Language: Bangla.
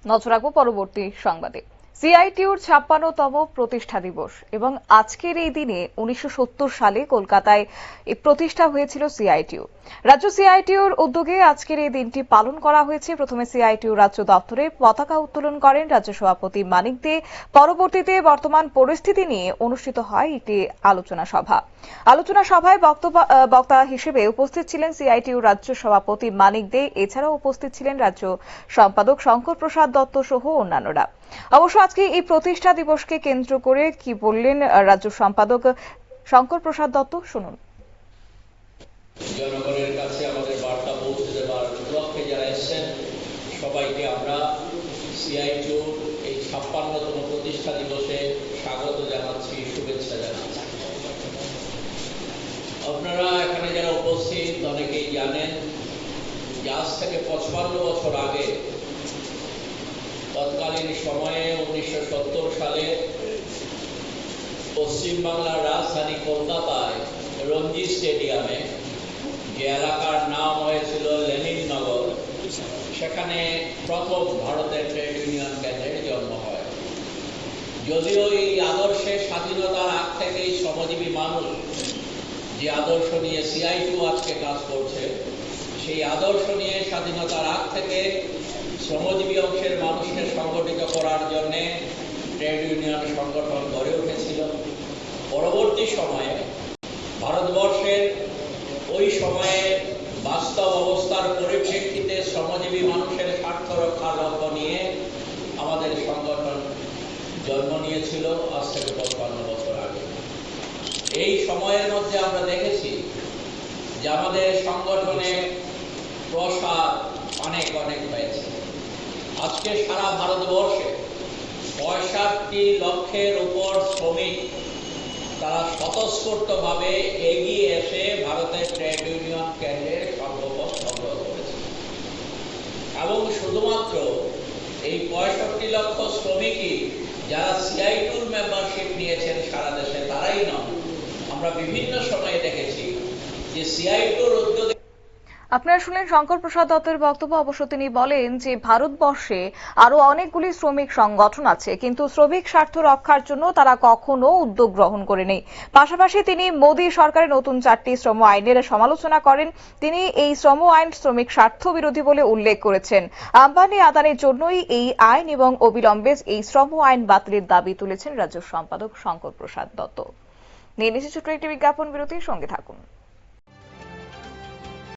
নজর রাখবো পরবর্তী সংবাদে। সিআইটিউর ৫৬তম প্রতিষ্ঠা দিবস এবং আজকের এই দিনে ১৯৭০ সালে কলকাতায় প্রতিষ্ঠা হয়েছিল সিআইটিউ। রাজ্য সিআইটিউর উদ্যোগে আজকের এই দিনটি পালন করা হয়েছে। প্রথমে সিআইটিউ রাজ্য দপ্তরে পতাকা উত্তোলন করেন রাজ্য সভাপতি মানিক দে। পরবর্তীতে বর্তমান পরিস্থিতি নিয়ে অনুষ্ঠিত হয় একটি আলোচনা সভা। আলোচনা সভায় বক্তা হিসেবে উপস্থিত ছিলেন সিআইটিউ রাজ্য সভাপতি মানিক দে। এছাড়াও উপস্থিত ছিলেন রাজ্য সম্পাদক শঙ্কর প্রসাদ দত্ত সহ অন্যান্যরা। অবশ্য আজকে এই প্রতিষ্ঠা দিবসকে কেন্দ্র করে কি বললেন রাজ্য সম্পাদক শঙ্কর প্রসাদ দত্ত, শুনুন। জনগণের কাছে আমাদের বার্তা পৌঁছে দেওয়ার লক্ষ্যে যারা এসেছেন সবাইকে আমরা সিআইটিউ এই ৫৬তম প্রতিষ্ঠা দিবসে স্বাগত জানাচ্ছি, শুভেচ্ছা জানাচ্ছি। আপনারা এখানে যারা উপস্থিত অনেকেই জানেন যে আজ থেকে ৫৫ বছর আগে তৎকালীন সময়ে ১৯৭০ সালে পশ্চিমবাংলার রাজধানী কলকাতায় রঞ্জি স্টেডিয়ামে, যে এলাকার নাম হয়েছিল লেনিননগর, সেখানে প্রথম ভারতের ট্রেড ইউনিয়ন কেন্দ্রের জন্ম হয়। যদিও এই আদর্শে স্বাধীনতার আগ থেকেই শ্রমজীবী মানুষ যে আদর্শ নিয়ে সিআইটিউ আজকে কাজ করছে, সেই আদর্শ নিয়ে স্বাধীনতার আগ থেকে শ্রমজীবী অংশের মানুষকে সংগঠিত করার জন্য ট্রেড ইউনিয়ন সংগঠন গড়ে উঠেছিল। পরবর্তী সময়ে ভারতবর্ষের ওই সময়ে বাস্তব অবস্থার পরিপ্রেক্ষিতে শ্রমজীবী মানুষের স্বার্থ রক্ষার লক্ষ্য নিয়ে আমাদের সংগঠন জন্ম নিয়েছিল আজ থেকে ৫৫ বছর আগে। এই সময়ের মধ্যে আমরা দেখেছি যে আমাদের সংগঠনে প্রসার অনেক হয়েছে। আজকে সারা ভারতবর্ষে ৬৫ লক্ষের উপর শ্রমিক তারা স্বতঃস্ফূর্তভাবে এগিয়ে এসে ভারতের ট্রেড ইউনিয়ন কেন্দ্রের সর্বপদ সংগ্রহ করেছে। এবং শুধুমাত্র এই ৬৫ লক্ষ শ্রমিকই যারা সিআইটিউর মেম্বারশিপ নিয়েছেন সারা দেশে তারাই নন, আমরা বিভিন্ন সময়ে দেখেছি যে সিআইটিউর উদ্যোগে। আপনারা শুনলেন শঙ্কর প্রসাদ দত্তের বক্তব্য। অবশ্য তিনি বলেন যে ভারতবর্ষে আরো অনেকগুলি শ্রমিক সংগঠন আছে, কিন্তু শ্রমিক স্বার্থ রক্ষার জন্য তারা কখনো উদ্যোগ গ্রহণ করেনি। পাশাপাশি তিনি মোদী সরকারের নতুন ৪টি শ্রম আইনের সমালোচনা করেন। তিনি এই শ্রম আইন শ্রমিক স্বার্থ বিরোধী বলে উল্লেখ করেছেন। আম্বানি আদানির জন্যই এই আইন এবং অবিলম্বে এই শ্রম আইন বাতিলের দাবি তুলেছেন রাজ্য সম্পাদক শঙ্কর প্রসাদ দত্ত। নিয়ে নিচ্ছে ছোট্ট একটি বিজ্ঞাপন বিরতির সঙ্গে থাকুন।